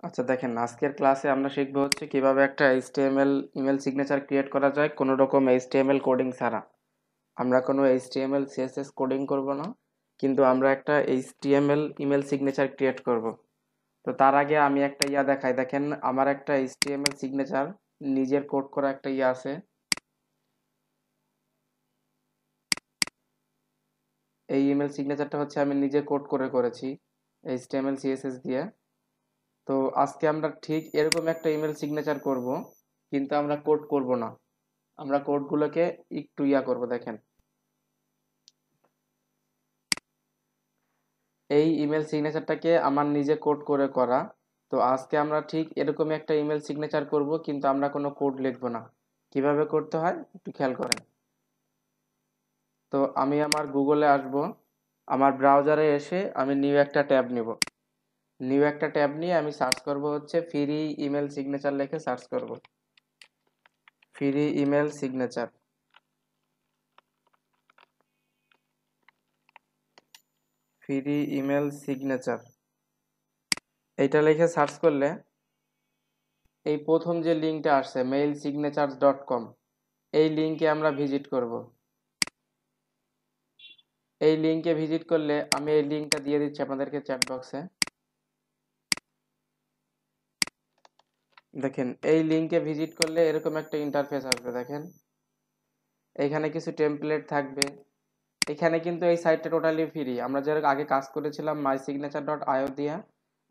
আচ্ছা দেখেন, আজকের ক্লাসে আমরা শিখবো হচ্ছে কিভাবে একটা এইচটিএমএল ইমেল সিগনেচার ক্রিয়েট করা যায় কোনো রকম এইচটিএমএল কোডিং ছাড়া। আমরা কোনো এইচটিএমএল সিএসএস কোডিং করব না, কিন্তু আমরা একটা এইচটিএমএল ইমেল সিগনেচার ক্রিয়েট করব। তো তার আগে আমি একটা দেখাই। দেখেন, আমার একটা এইচটিএমএল সিগনেচার নিজের কোড করা একটা আছে। এই ইমেল সিগনেচারটা হচ্ছে আমি নিজে কোড করেছি এইচটিএমএল সিএসএস দিয়ে। তো আজকে আমরা ঠিক এরকম একটা ইমেল সিগনেচার করব, কিন্তু আমরা কোড করব না। আমরা কোডগুলোকে একটু করব। দেখেন, এই ইমেল সিগনেচারটাকে আমার নিজে কোড করা। তো আজকে আমরা ঠিক এরকমই একটা ইমেল সিগনেচার করব, কিন্তু আমরা কোনো কোড লিখব না। কিভাবে করতে হয় একটু খেয়াল করেন। তো আমি আমার গুগলে আসব, আমার ব্রাউজারে এসে আমি নিউ একটা ট্যাব নিব। নিউ একটা ট্যাব নিয়ে আমি সার্চ করব হচ্ছে ফ্রি ইমেল সিগনেচার, লিখে সার্চ করব free email signature. Free email signature এইটা লিখে সার্চ করলে এই প্রথম যে লিঙ্কটা আসছে mailsignatures.com, এই লিঙ্কে আমরা ভিজিট করব। এই লিঙ্কে ভিজিট করলে আমি এই লিঙ্কটা দিয়ে দিচ্ছি আপনাদেরকে চ্যাট বক্সে। দেখেন, এই লিঙ্কে ভিজিট করলে এরকম একটা ইন্টারফেস আসবে। দেখেন, এখানে কিছু টেমপ্লেট থাকবে। এখানে কিন্তু এই সাইটটা টোটালি ফ্রি। আমরা যারা আগে কাজ করেছিলাম mysignature.io দিয়ে,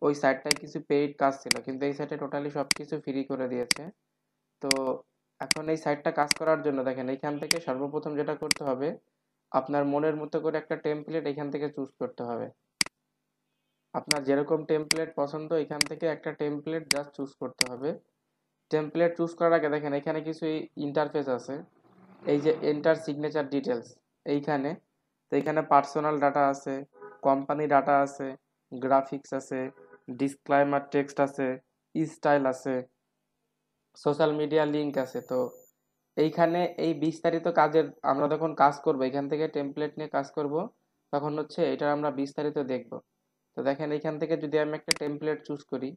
ওই সাইটটায় কিছু পেইড কাজ ছিল, কিন্তু এই সাইটে টোটালি সব কিছু ফ্রি করে দিয়েছে। তো এখন এই সাইটটা কাজ করার জন্য দেখেন, এখান থেকে সর্বপ্রথম যেটা করতে হবে, আপনার মনের মতো করে একটা টেমপ্লেট এখান থেকে চুজ করতে হবে। আপনার যেরকম টেমপ্লেট পছন্দ এখান থেকে একটা টেমপ্লেট জাস্ট চুজ করতে হবে। টেমপ্লেট চুজ করার আগে দেখেন এখানে কিছু ইন্টারফেস আছে। এই যে এন্টার সিগনেচার ডিটেলস, এইখানে তো এখানে পার্সোনাল ডাটা আছে, কোম্পানি ডাটা আছে, গ্রাফিক্স আছে, ডিসক্লাইমার টেক্সট আছে, স্টাইল আছে, সোশ্যাল মিডিয়া লিংক আছে। তো এইখানে এই বিস্তারিত কাজের আমরা যখন কাজ করব, এখান থেকে টেমপ্লেট নিয়ে কাজ করব, তখন হচ্ছে এটা আমরা বিস্তারিত দেখব। তো দেখেন, এখান থেকে যদি আমি একটা টেমপ্লেট চুজ করি,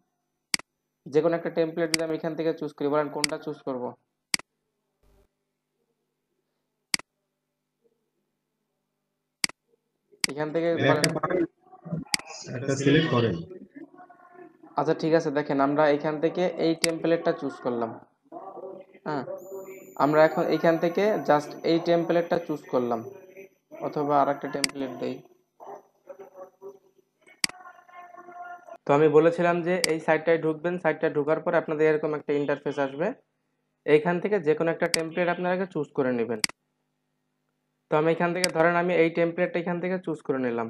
যে কোনো একটা টেমপ্লেট যদি আমি এখান থেকে চুজ করি, বলেন কোনটা চুজ করব? এখান থেকে এর বলেন। একটা একটা সিলেক্ট করেন। আচ্ছা ঠিক আছে, দেখেন আমরা এখান থেকে এই টেমপ্লেটটা চুজ করলাম। হ্যাঁ, আমরা এখন এখান থেকে জাস্ট এই টেমপ্লেটটা চুজ করলাম, অথবা আর একটা টেমপ্লেট দেই। তো আমি বলেছিলাম যে এই সাইটটায় ঢুকবেন, সাইটটা ঢোকার পর আপনাদের এরকম একটা ইন্টারফেস আসবে। এইখান থেকে যে কোনো একটা টেমপ্লেট আপনারা চুজ করে নেবেন। তো আমি এখান থেকে ধরেন আমি এই টেমপ্লেটটা এখান থেকে চুজ করে নিলাম।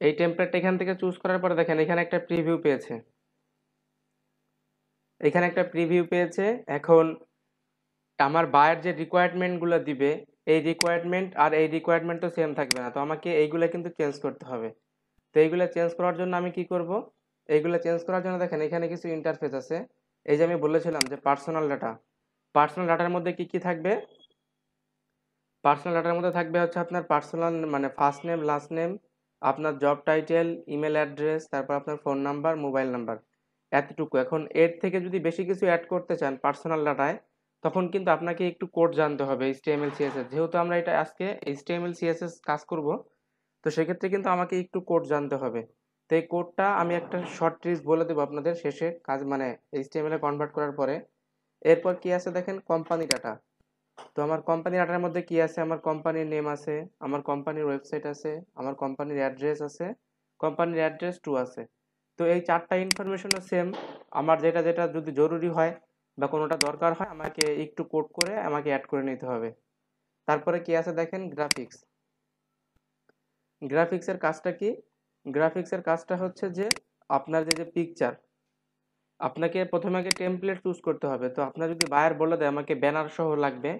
এই টেমপ্লেটটা এখান থেকে চুজ করার পরে দেখেন এখানে একটা প্রিভিউ পেয়েছে। এখানে একটা প্রিভিউ পেয়েছে। এখন আমার বায়ার যে রিকোয়ারমেন্টগুলো দিবে, এই রিকোয়ারমেন্ট আর এই রিকোয়ারমেন্ট তো সেম থাকবে না। তো আমাকে এইগুলো কিন্তু চেঞ্জ করতে হবে। তো এইগুলো চেঞ্জ করার জন্য আমি কি করব? এইগুলো চেঞ্জ করার জন্য দেখেন এখানে কিছু ইন্টারফেস আছে। এই যে আমি বলেছিলাম যে পার্সোনাল ডাটা, পার্সোনাল ডাটার মধ্যে কি কি থাকবে? পার্সোনাল ডাটার মধ্যে থাকবে হচ্ছে আপনার পার্সোনাল মানে ফার্স্ট নেম, লাস্ট নেম, আপনার জব টাইটেল, ইমেল অ্যাড্রেস, তারপর আপনার ফোন নাম্বার, মোবাইল নাম্বার, এতটুকু। এখন এর থেকে যদি বেশি কিছু অ্যাড করতে চান পার্সোনাল ডাটায়, তখন কিন্তু আপনাকে একটু কোড জানতে হবে এইচটিএমএল সিএসএস। যেহেতু আমরা এটা আজকে এইচটিএমএল সিএসএস কাজ করব, তো সেক্ষেত্রে কিন্তু আমাকে একটু কোড জানতে হবে। তো এই কোডটা আমি একটা শর্ট ট্রিক্স বলে দেবো আপনাদের শেষে কাজ, মানে এইচটিএমএল এ কনভার্ট করার পরে। এরপর কি আছে দেখেন, কোম্পানি ডাটা। তো আমার কোম্পানি ডাটার মধ্যে কি আছে? আমার কোম্পানির নেম আছে, আমার কোম্পানির ওয়েবসাইট আছে, আমার কোম্পানির অ্যাড্রেস আছে, কোম্পানির অ্যাড্রেস টু আছে। তো এই চারটা ইনফরমেশনও সেম। আমার যেটা যেটা যদি জরুরি হয় বা কোনোটা দরকার হয়, আমাকে একটু কোড করে আমাকে অ্যাড করে নিতে হবে। তারপরে কি আছে দেখেন, গ্রাফিক্স। গ্রাফিক্সের কাজটা কি? গ্রাফিক্সের কাজটা হচ্ছে যে আপনার যে যে পিকচার, আপনাকে প্রথমে আগে টেমপ্লেট চুজ করতে হবে। তো আপনার যদি বায়ার বলে দেয় আমাকে ব্যানার সহ লাগবে,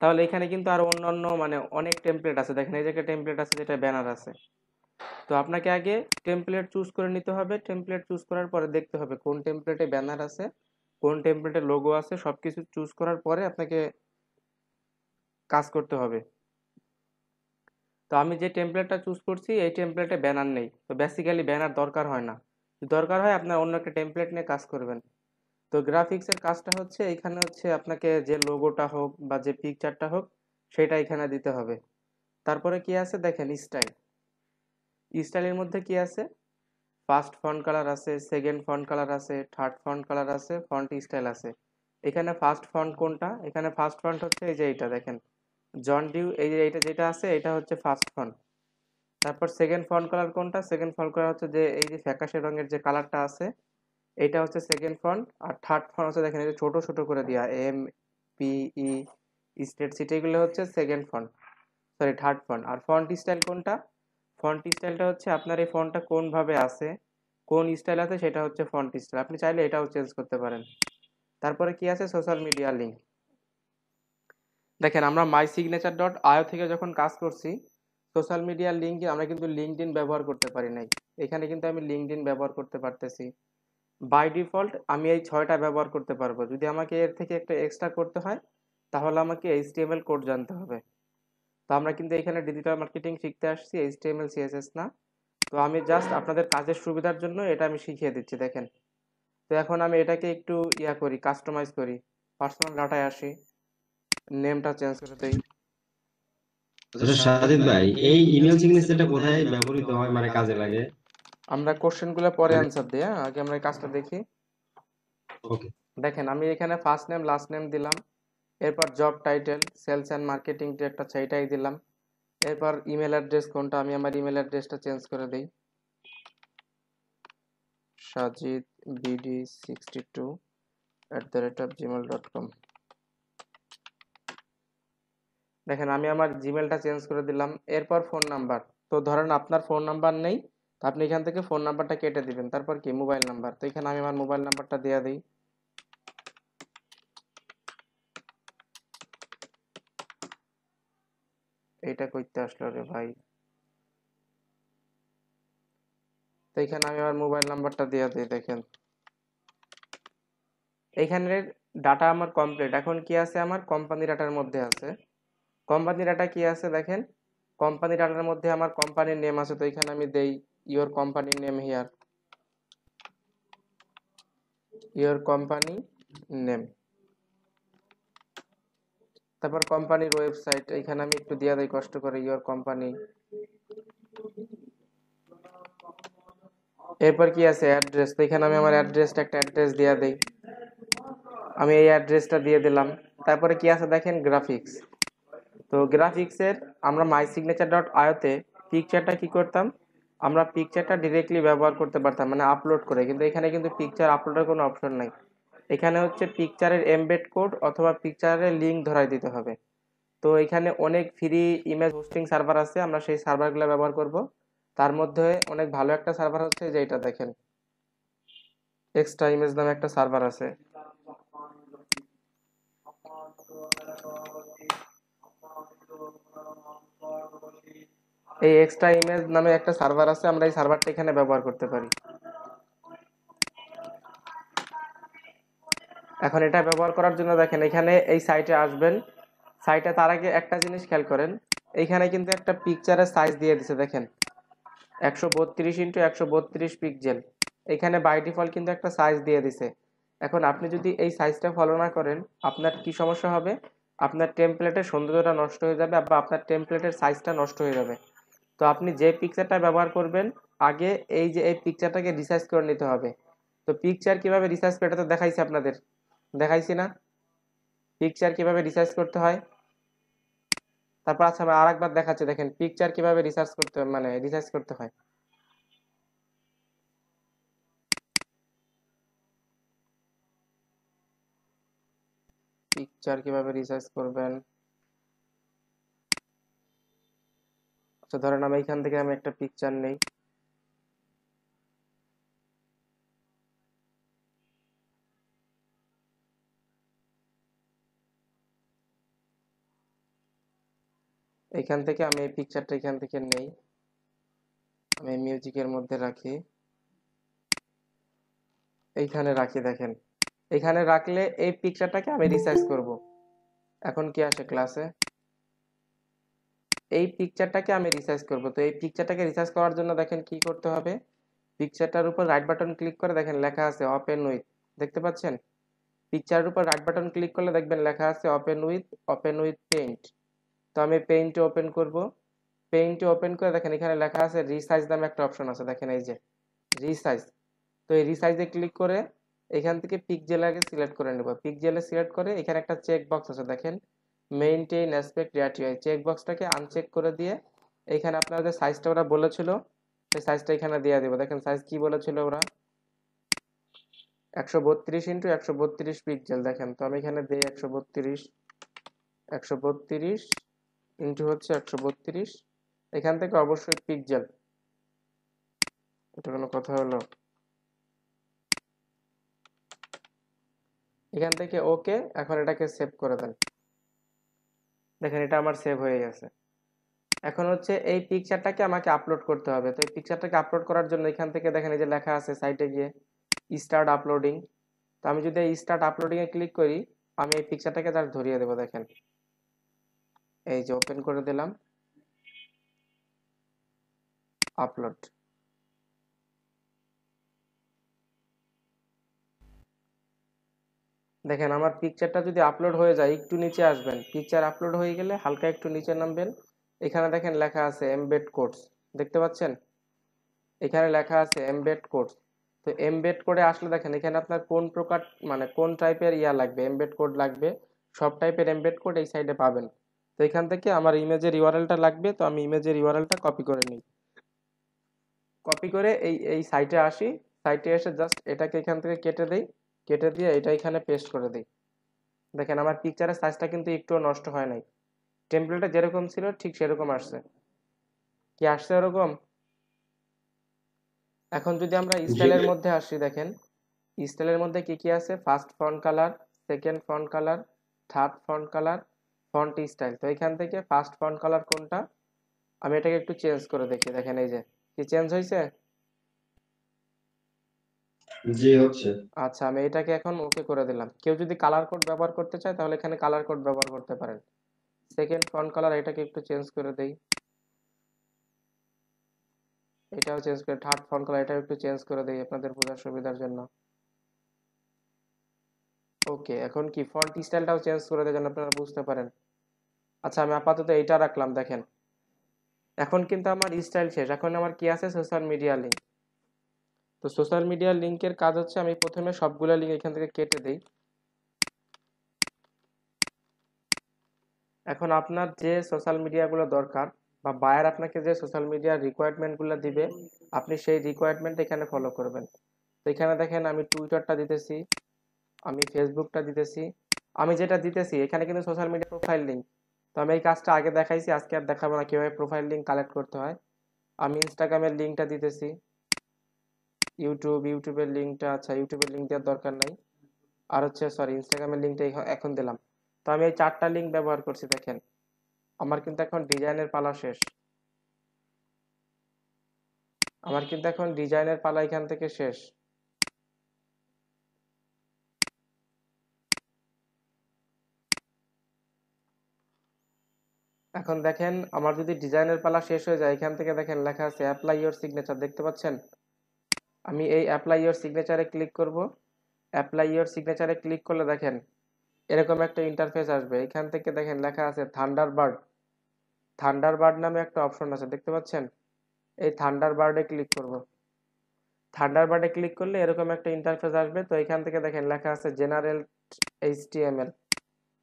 তাহলে এখানে কিন্তু আরো অন্যান্য মানে অনেক টেমপ্লেট আছে। দেখেন এই জায়গায় টেমপ্লেট আছে যেটা ব্যানার আছে। তো আপনাকে আগে টেমপ্লেট চুজ করে নিতে হবে। টেমপ্লেট চুজ করার পরে দেখতে হবে কোন টেমপ্লেটে ব্যানার আছে, কোন টেমপ্লেটে লোগো আছে। সবকিছু চুজ করার পরে আপনাকে কাজ করতে হবে। তো আমি যে টেমপ্লেটটা চুজ করছি এই টেমপ্লেটে ব্যানার নেই, তো বেসিক্যালি ব্যানার দরকার হয় না। দরকার হয় আপনার অন্য একটা টেমপ্লেট নিয়ে কাজ করবেন। তো গ্রাফিক্সের কাজটা হচ্ছে এখানে হচ্ছে আপনাকে যে লোগোটা হোক বা যে পিকচারটা হোক সেটা এখানে দিতে হবে। তারপরে কি আছে দেখেন, স্টাইল। স্টাইলের মধ্যে কি আছে, ফার্স্ট ফন্ট কালার আছে, সেকেন্ড ফন্ট কালার আছে, থার্ড ফন্ট কালার আছে, ফন্ট স্টাইল আছে। এখানে ফার্স্ট ফন্ট কোনটা, এখানে ফার্স্ট ফন্ট হচ্ছে এই যে এইটা দেখেন, জন ডিউ, এই যে এইটা যেটা আছে এটা হচ্ছে ফার্স্ট ফন্ট। তারপর সেকেন্ড ফন্ট কালার কোনটা, সেকেন্ড ফন্ট কালার হচ্ছে যে এই যে ফ্যাকাশে রঙের যে কালারটা আছে এটা হচ্ছে সেকেন্ড ফন্ট। আর থার্ড ফন্ট হচ্ছে দেখেন এই যে ছোট ছোট করে দেওয়া M, P, E, state city, এগুলো হচ্ছে second font, sorry third font. আর ফন্ট স্টাইল কোনটা, ফন্ট স্টাইলটা হচ্ছে আপনার এই ফন্টটা কোন ভাবে আছে, কোন স্টাইল আছে সেটা হচ্ছে ফন্ট স্টাইল, আপনি চাইলে এটাও চেঞ্জ করতে পারেন। তারপরে কি আছে, সোশ্যাল মিডিয়া লিঙ্ক। দেখেন আমরা মাই সিগনেচার ডট আইও থেকে যখন কাজ করছি, সোশ্যাল মিডিয়া লিঙ্ক আমরা কিন্তু লিঙ্কডইন ব্যবহার করতে পারি নাই। এখানে কিন্তু আমি লিঙ্কডইন ব্যবহার করতে পারতেছি। বাই ডিফল্ট আমি এই 6টা ব্যবহার করতে পারবো। যদি আমাকে এর থেকে একটা এক্সট্রা করতে হয় তাহলে আমাকে এইচটিএমএল কোড জানতে হবে। তো আমরা কিন্তু এখানে ডিজিটাল মার্কেটিং শিখতে আসছি, এইচটিএমএল সিএসএস না। তো আমি জাস্ট আপনাদের কাজের সুবিধার জন্য এটা আমি শিখিয়ে দিচ্ছি দেখেন। তো এখন আমি এটাকে একটু করি, কাস্টমাইজ করি, পার্সোনাল ডাটায় আসি, নেমটা চেঞ্জ করে দেই। আচ্ছা সাজিদ ভাই, এই ইমেল সিগনেচারটা কোথায় ব্যবহৃত হয়, মানে কাজে লাগে? আমরা কোশ্চেনগুলো পরে মানে অ্যান্সার দিই, হ্যাঁ আগে আমরা এই কাজটা দেখি। ওকে। দেখেন আমি এখানে ফার্স্ট নেম লাস্ট নেম দিলাম, এরপর job title sales and marketing একটা সেইটাই দিলাম। এরপর ইমেল অ্যাড্রেস কোনটা, আমি আমার ইমেল অ্যাড্রেসটা চেঞ্জ করে দিই, সাজিদ bd62@gmail.com। দেখেন আমি আমার জিমেলটা চেঞ্জ করে দিলাম। এরপর ফোন নাম্বার, তো ধরেন আপনার ফোন নাম্বার নেই, তো আপনি এখান থেকে ফোন নাম্বারটা কেটে দিবেন। তারপর কি, মোবাইল নাম্বার, তো এখানে আমি আমার মোবাইল নাম্বারটা দিয়ে দিই। এইটা কইতে আসলো রে ভাই, তো এখানে আমি আমার মোবাইল নাম্বারটা দিয়ে দিই। দেখেন এইখানের ডাটা আমার কমপ্লিট। এখন কি আছে, আমার কোম্পানি ডাটার মধ্যে আছে। কোম্পানি ডাটা কি আছে দেখেন, কোম্পানি ডাটার মধ্যে আমার কোম্পানির নেম আছে, তো এখানে আমি দেই your company name here, your company name. তারপর কোম্পানির ওয়েবসাইট, এখানে আমি একটু দিয়ে দিই কষ্ট করে, ইওর কোম্পানি। এরপর কি আছে, অ্যাড্রেস, তো এখানে আমি আমার অ্যাড্রেসটা একটা অ্যাড্রেস দিয়ে দিই, আমি এই অ্যাড্রেসটা দিয়ে দিলাম। তারপরে কি আছে দেখেন, গ্রাফিক্স। তো গ্রাফিক্সের আমরা মাই সিগনেচার ডট আয়োতে পিকচারটা কি করতাম, আমরা পিকচারটা ডিরেক্টলি ব্যবহার করতে পারতাম, মানে আপলোড করে, কিন্তু এখানে কিন্তু পিকচার আপলোডের কোনো অপশন নাই। এখানে হচ্ছে পিকচারের এমবেড কোড অথবা পিকচারের লিঙ্ক ধরাই দিতে হবে। তো এখানে অনেক ফ্রি ইমেজ হোস্টিং সার্ভার আছে, আমরা সেই সার্ভারগুলো ব্যবহার করব। তার মধ্যে অনেক ভালো একটা সার্ভার হচ্ছে যেটা দেখেন, এক্সট্রা ইমেজ নামে একটা সার্ভার আছে। এই এক্সট্রা ইমেজ নামে একটা সার্ভার আছে, আমরা এই সার্ভারটা এখানে ব্যবহার করতে পারি। এখন এটা ব্যবহার করার জন্য দেখেন এখানে এই সাইটে আসবেন, সাইটে তার আগে একটা জিনিস খেয়াল করেন, এইখানে কিন্তু একটা পিকচারের সাইজ দিয়ে দিছে দেখেন, 132x132 পিক্সেল। এখানে বাই ডিফল্ট কিন্তু একটা সাইজ দিয়ে দিছে। এখন আপনি যদি এই সাইজটা ফলো না করেন আপনার কি সমস্যা হবে, আপনার টেমপ্লেটের সৌন্দর্যটা নষ্ট হয়ে যাবে বা আপনার টেমপ্লেটের সাইজটা নষ্ট হয়ে যাবে। তো আপনি যে পিকচারটা ব্যবহার করবেন আগে এই যে এই পিকচারটাকে রিসাইজ করে নিতে হবে। তো পিকচার কিভাবে রিসাইজ করে, এটা তো দেখাইছি আপনাদের, দেখাইছি না পিকচার কিভাবে রিসার্চ করতে হয়। তারপর আচ্ছা আমি আরেকবার দেখাচ্ছি, দেখেন পিকচার কিভাবে রিসার্চ করতে মানে রিসার্চ করতে হয়। পিকচার কিভাবে রিসার্চ করবেন, আচ্ছা ধরেন আমি এখান থেকে আমি একটা পিকচার নেই, এখান থেকে আমি এই পিকচারটা এখান থেকে নেই, আমি মিউজিকের মধ্যে রাখি, এইখানে রাখি। দেখেন এখানে রাখলে এই পিকচারটাকে আমি রিসার্চ করব। এখন কি আসে ক্লাসে, এই পিকচারটাকে আমি রিসার্চ করব। তো এই পিকচারটাকে রিসার্চ করার জন্য দেখেন কি করতে হবে, পিকচারটার উপর রাইট বাটন ক্লিক করে দেখেন লেখা আছে ওপেন উইথ, দেখতে পাচ্ছেন? পিকচারের উপর রাইট বাটন ক্লিক করলে দেখবেন লেখা আছে ওপেন উইথ পেইন্ট। তো আমি পেইন্টে ওপেন করব। পেইন্টে ওপেন করে দেখেন এখানে লেখা আছে রিসাইজ নামে একটা অপশন আছে, দেখেন এই যে রিসাইজ। তো এই রিসাইজে ক্লিক করে এখান থেকে পিক্সেলকে সিলেক্ট করে নেব। পিক্সেলে সিলেক্ট করে এখানে একটা চেক বক্স আছে দেখেন, মেইনটেইন অ্যাসপেক্ট রেশিও, এই চেক বক্সটাকে আনচেক করে দিয়ে এখানে আপনাদের যে সাইজটা ওরা বলেছিল সেই সাইজটা এখানে দিয়ে দেবো। দেখেন সাইজ কি বলেছিল ওরা, 132x132 পিক্সেল। দেখেন তো আমি এখানে দিই 132 ইন্টু হচ্ছে 132, এখান থেকে অবশ্যই পিক্সেল, এটা কোনো কথা হলো? এখান থেকে ওকে, এখন এটাকে সেভ করে দেন। দেখেন এটা আমার সেভ হয়ে গেছে। এখন হচ্ছে এই পিকচারটাকে আমাকে আপলোড করতে হবে। তো এই পিকচারটাকে আপলোড করার জন্য এখান থেকে দেখেন এই যে লেখা আছে সাইটে গিয়ে স্টার্ট আপলোডিং। তো আমি যদি এই স্টার্ট আপলোডিং এ ক্লিক করি, আমি এই পিকচারটাকে জাস্ট ধরিয়ে দেবো। দেখেন এই যে ওপেন করে দিলাম, আপলোড। দেখেন আমার পিকচারটা যদি আপলোড হয়ে যায়, একটু নিচে আসবেন, পিকচার আপলোড হয়ে গেলে হালকা একটু নিচে নামবেন, এখানে দেখেন লেখা আছে এমবেড কোডস, দেখতে পাচ্ছেন? এখানে লেখা আছে এমবেড কোডস। তো এমবেড কোডে আসলে দেখেন এখানে আপনার কোন প্রকার মানে কোন টাইপের ইয়া লাগবে, এমবেড কোড লাগবে, সব টাইপের এমবেড কোড এই সাইডে পাবেন। তো এখান থেকে আমার ইমেজের ইউআরএলটা লাগবে, তো আমি ইমেজের ইউআরএলটা কপি করে নিই। কপি করে এই এই সাইটে আসি, সাইটে এসে জাস্ট এটাকে এখান থেকে কেটে দেই, কেটে দিয়ে এটা এখানে পেস্ট করে দিই। দেখেন আমার পিকচারের সাইজটা কিন্তু একটুও নষ্ট হয় নাই, টেমপ্লেটে যেরকম ছিল ঠিক সেরকম আসছে। কি আসছে ওরকম? এখন যদি আমরা জি স্টাইলের ভাই। মধ্যে আসি, দেখেন স্টাইলের মধ্যে কি কি আছে, first font colour, second font colour, third font colour, font style. তো এখান থেকে ফার্স্ট ফন্ট কালার কোনটা, আমি এটাকে একটু চেঞ্জ করে দেখি। দেখেন এই যে কি চেঞ্জ হয়েছে। জি হচ্ছে। আচ্ছা আমি এটাকে এখন ওকে করে দিলাম। কেউ যদি কালার কোড ব্যবহার করতে চায় তাহলে এখানে কালার কোড ব্যবহার করতে পারেন। সেকেন্ড ফন্ট কালার এটাকে একটু চেঞ্জ করে দেই, এটাও চেঞ্জ করে, থার্ড ফন্ট কালার এটাও একটু চেঞ্জ করে দেই আপনাদের বোঝার সুবিধার জন্য। ওকে, এখন কি ফন্ট স্টাইলটাও চেঞ্জ করে দেয় যেন আপনারা বুঝতে পারেন। আচ্ছা আমি আপাতত এইটা রাখলাম। দেখেন এখন কিন্তু আমার স্টাইল শেষ, এখন আমার কি আছে, সোশ্যাল মিডিয়া লিঙ্ক। তো সোশ্যাল মিডিয়া লিঙ্কের কাজ হচ্ছে আমি প্রথমে সবগুলো লিঙ্ক এখান থেকে কেটে দেই। এখন আপনার যে সোশ্যাল মিডিয়াগুলো দরকার বা বায়ার আপনাকে যে সোশ্যাল মিডিয়ার রিকোয়ারমেন্টগুলো দিবে, আপনি সেই রিকোয়ারমেন্ট এখানে ফলো করবেন। তো এখানে দেখেন আমি টুইটারটা দিতেছি, আমি ফেসবুকটা দিতেছি। আমি যেটা দিতেছি এখানে কিন্তু সোশ্যাল মিডিয়া প্রোফাইল লিঙ্ক। তো আমি এই কাজটা আগে দেখাইছি, আজকে আর দেখাবো না কিভাবে প্রোফাইল লিঙ্ক কালেক্ট করতে হয়। আমি ইনস্টাগ্রামের লিঙ্কটা দিতেছি, ইউটিউবের লিঙ্কটা, আচ্ছা ইউটিউবের লিঙ্ক দেওয়ার দরকার নাই, আর হচ্ছে সরি ইনস্টাগ্রামের লিঙ্কটা এখন দিলাম। তো আমি এই 4টা লিঙ্ক ব্যবহার করছি। দেখেন আমার কিন্তু এখন ডিজাইনের পালা শেষ, আমার কিন্তু এখন ডিজাইনের পালা এখান থেকে শেষ। এখন দেখেন আমার যদি ডিজাইনের পালা শেষ হয়ে যায়, এখান থেকে দেখেন লেখা আছে অ্যাপ্লাই ইওর সিগনেচার, দেখতে পাচ্ছেন? আমি এই অ্যাপ্লাই ইওর সিগনেচারে ক্লিক করব। অ্যাপ্লাই ইওর সিগনেচারে ক্লিক করলে দেখেন এরকম একটা ইন্টারফেস আসবে। এখান থেকে দেখেন লেখা আছে থান্ডারবার্ড, থান্ডারবার্ড নামে একটা অপশন আছে, দেখতে পাচ্ছেন? এই থান্ডারবার্ডে ক্লিক করব। থান্ডারবার্ডে ক্লিক করলে এরকম একটা ইন্টারফেস আসবে। তো এখান থেকে দেখেন লেখা আছে এইচটিএমএল,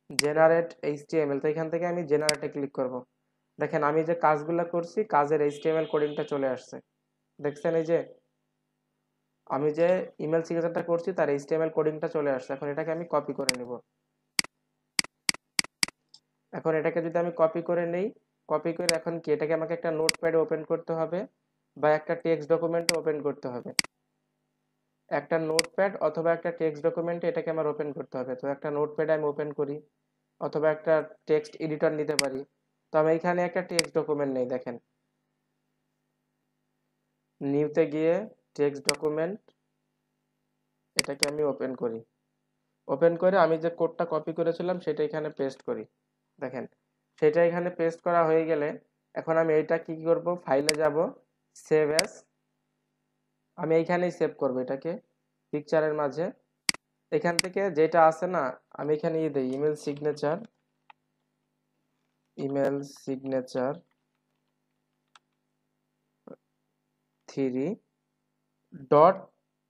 জেনারেট এইচটিএমএল। তো এখান থেকে আমি জেনারেটে ক্লিক করব। দেখেন আমি যে কাজগুলো করছি কাজের এইচটিএমএল কোডিংটা চলে আসছে, দেখছেন? এই যে আমি যে ইমেল সিগনেচারটা করছি তার এইচটিএমএল কোডিংটা চলে আসছে। এখন এটাকে আমি কপি করে নিব। এখন এটাকে যদি আমি কপি করে নেই, কপি করে এখন কি এটাকে আমাকে একটা নোটপ্যাডে ওপেন করতে হবে বা একটা টেক্সট ডকুমেন্টে ওপেন করতে হবে। একটা নোটপ্যাড অথবা একটা টেক্সট ডকুমেন্টে এটাকে আমার ওপেন করতে হবে। তো একটা নোটপ্যাডে আমি ওপেন করি অথবা একটা টেক্সট এডিটর নিতে পারি। তো আমি এখানে একটা টেক্সট ডকুমেন্ট নেই, দেখেন নিউতে গিয়ে টেক্সট ডকুমেন্ট, এটাকে আমি ওপেন করি। ওপেন করে আমি যে কোডটা কপি করেছিলাম সেটা এখানে পেস্ট করি। দেখেন সেটা এখানে পেস্ট করা হয়ে গেলে এখন আমি এইটা কি করব, ফাইলে যাব, সেভ অ্যাজ, আমি এইখানেই সেভ করব এটাকে পিকচারের মাঝে। এখান থেকে যেটা আছে না, আমি এখানে দিই ইমেল সিগনেচার 3 ডট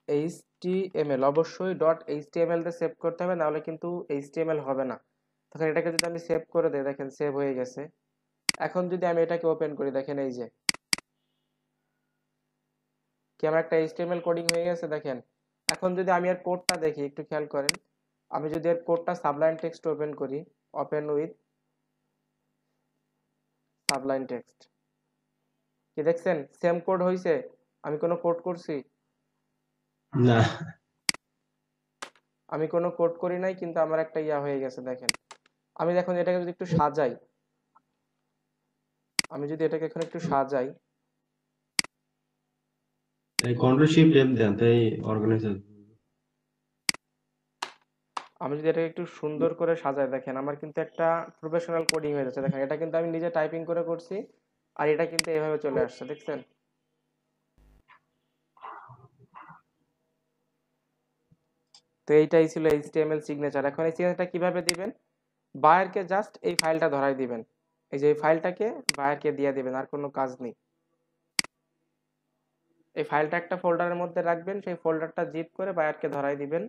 এইচটিএমএল, অবশ্যই ডট এইচটিএমএল তে সেভ করতে হবে, নাহলে কিন্তু এইচটিএমএল হবে না। তখন এটাকে যদি আমি সেভ করে দিই, দেখেন সেভ হয়ে গেছে। এখন যদি আমি এটাকে ওপেন করি, দেখেন এই যে কি আমার একটা এইচটিএমএল কোডিং হয়ে গেছে দেখেন। এখন যদি আমি এর কোডটা দেখি, একটু খেয়াল করেন, আমি যদি এর কোডটা সাবলাইন টেক্সট ওপেন করি, ওপেন উইথ সাবলাইন টেক্সট, কি দেখছেন সেম কোড হয়েছে? আমি কোনো কোড করছি? না, আমি কোনো কোড করি নাই, কিন্তু আমার একটা ইয়া হয়ে গেছে দেখেন। আমি দেখুন এটাকে যদি একটু সাজাই, আমি যদি এটাকে এখন একটু সাজাই, এই কন্ট্রোল শিফট এফ দেন তাই অর্গানাইজ। আমি যদি এটাকে একটু সুন্দর করে সাজাই, দেখেন আমার কিন্তু একটা প্রফেশনাল কোডিং হয়ে যাচ্ছে। দেখেন এটা কিন্তু আমি নিজে টাইপিং করে করছি, আর এটা কিন্তু এভাবে চলে আসছে, দেখছেন? তো এইটাই ছিল এইচটিএমএল সিগনেচার। এখন এই সিগনেচারটা কিভাবে দিবেন? বায়ারকে জাস্ট এই ফাইলটা ধরাই দিবেন, এই যে এই ফাইলটাকে বায়ারকে দিয়ে দিবেন, আর কোনো কাজ নেই। এই ফাইলটা একটা ফোল্ডারের মধ্যে রাখবেন, সেই ফোল্ডারটা জিপ করে বায়ারকে ধরাই দিবেন।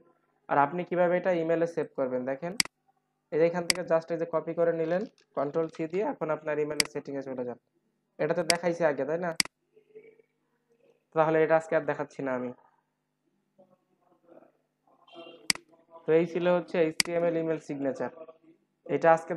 আর আপনি কিভাবে এটা ইমেলে সেভ করবেন দেখেন, এই যে এখান থেকে জাস্ট এই যে কপি করে নিলেন, কন্ট্রোল সি দিয়ে এখন আপনার ইমেলের সেটিংয়ে চলে যান। এটা তো দেখাইছি আগে, তাই না? তাহলে এটা আজকে আর দেখাচ্ছি না আমি। তো এই ছিল হচ্ছে এইচটিএমএল ইমেল সিগনেচার। এটা আজকে